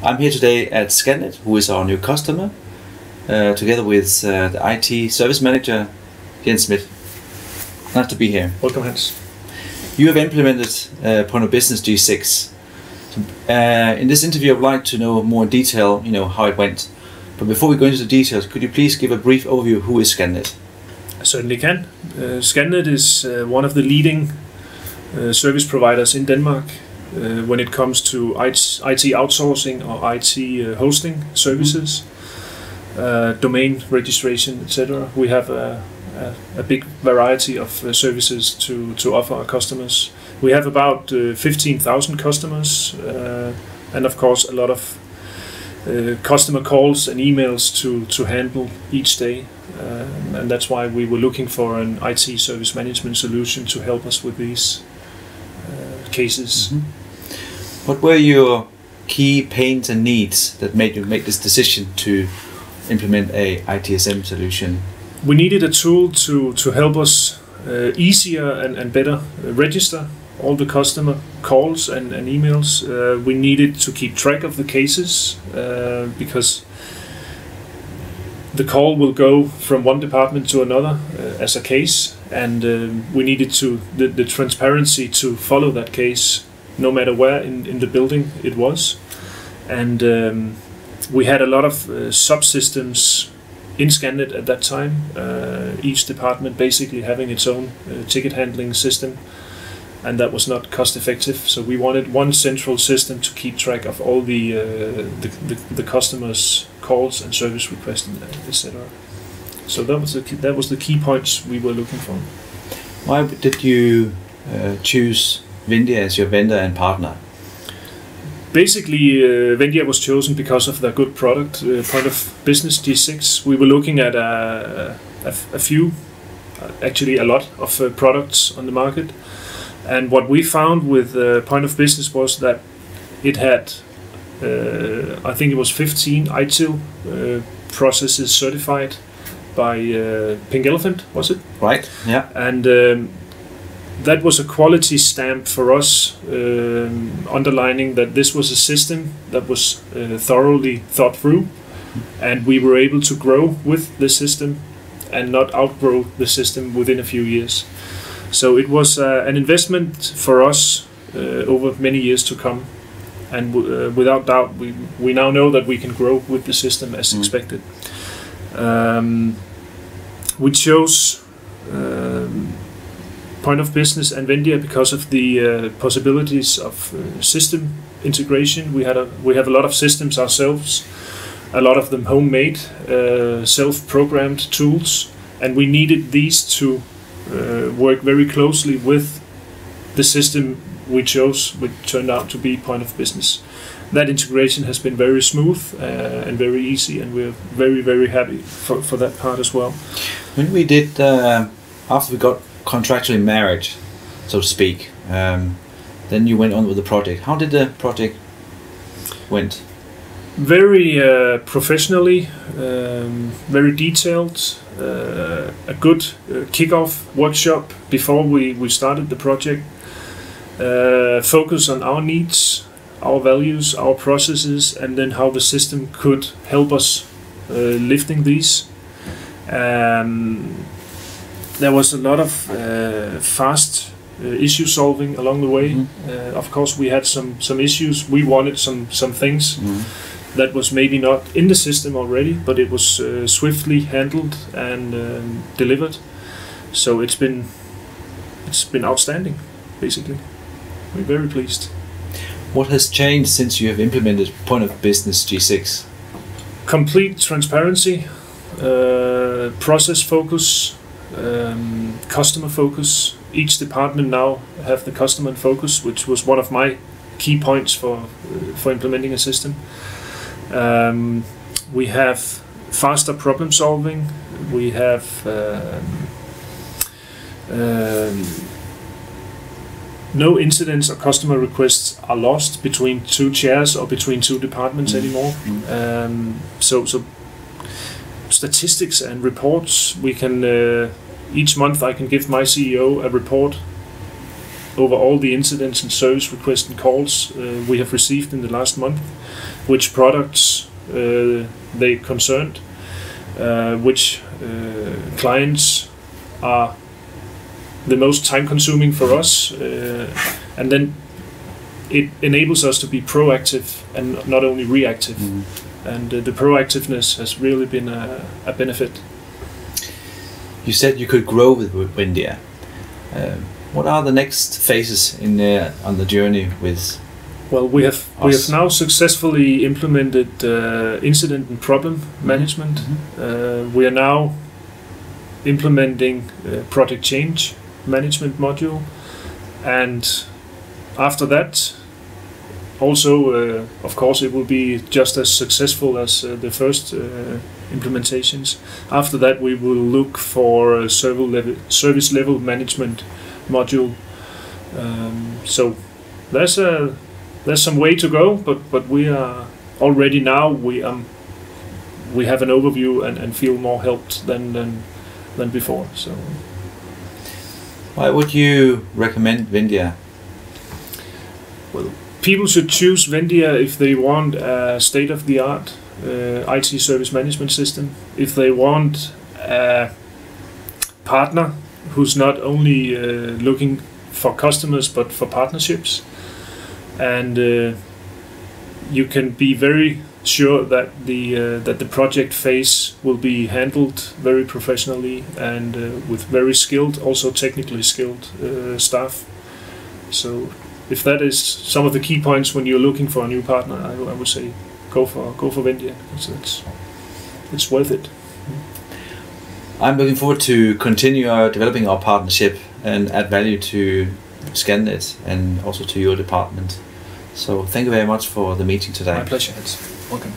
I'm here today at ScanNet, who is our new customer, together with the IT service manager, Jens Schmidt. Nice to be here. Welcome, Hans. You have implemented Point of Business G6. In this interview, I would like to know more in detail, how it went. But before we go into the details, could you please give a brief overview of who is ScanNet? I certainly can. ScanNet is one of the leading service providers in Denmark when it comes to IT outsourcing or IT hosting services, domain registration, etc. We have a big variety of services to offer our customers. We have about 15,000 customers and of course a lot of customer calls and emails to handle each day. And that's why we were looking for an IT service management solution to help us with these cases. Mm-hmm. What were your key pains and needs that made you make this decision to implement a ITSM solution? We needed a tool to help us easier and better register all the customer calls and emails. We needed to keep track of the cases because the call will go from one department to another as a case, and we needed the transparency to follow that case no matter where in the building it was. And we had a lot of subsystems in ScanNet at that time, each department basically having its own ticket handling system, and that was not cost effective. So we wanted one central system to keep track of all the customers' calls and service requests, etc. So that was the key points we were looking for. Why did you choose Wendia as your vendor and partner? Basically, Wendia was chosen because of their good product, Point of Business G6. We were looking at a few, actually a lot of products on the market. And what we found with Point of Business was that it had, I think it was 15 ITIL processes certified by Pink Elephant, was it? Right, yeah. And that was a quality stamp for us, underlining that this was a system that was thoroughly thought through, and we were able to grow with the system and not outgrow the system within a few years. So it was an investment for us over many years to come, and without doubt we now know that we can grow with the system as expected. We chose Point of Business and Wendia because of the possibilities of system integration. We have a lot of systems ourselves, a lot of them homemade, self-programmed tools, and we needed these to work very closely with the system we chose, which turned out to be Point of Business. That integration has been very smooth and very easy, and we're very, very happy for that part as well. When we did, after we got contractually married, so to speak, then you went on with the project. How did the project went? Very professionally, very detailed, a good kick-off workshop before we started the project. Focus on our needs, our values, our processes, and then how the system could help us lifting these. There was a lot of fast issue solving along the way. Of course, we had some issues. We wanted some things that was maybe not in the system already, but it was swiftly handled and delivered. So it's been outstanding, basically. We're very pleased. What has changed since you have implemented Point of Business G6? Complete transparency, process focus, customer focus. Each department now have the customer in focus, which was one of my key points for implementing a system. We have faster problem solving. We have no incidents or customer requests are lost between two chairs or between two departments anymore. So statistics and reports, we can each month I can give my CEO a report over all the incidents and service requests and calls we have received in the last month, which products they concerned, which clients are the most time-consuming for us, and then it enables us to be proactive and not only reactive. And the proactiveness has really been a benefit. You said you could grow with Wendia. What are the next phases on the journey with? Well, we have now successfully implemented incident and problem management. We are now implementing project change management module, and after that, also, of course, it will be just as successful as the first implementations. After that, we will look for a service level management module. So there's some way to go, but we are already now we have an overview and feel more helped than before. So why would you recommend Wendia? Well, people should choose Wendia if they want a state-of-the-art IT service management system. If they want a partner who's not only looking for customers but for partnerships, and you can be very sure that the project phase will be handled very professionally and with very skilled, also technically skilled staff. So if that is some of the key points when you're looking for a new partner, I would say go for Wendia. It's worth it. I'm looking forward to continue developing our partnership and add value to ScanNet and also to your department. So thank you very much for the meeting today. My pleasure. Welcome.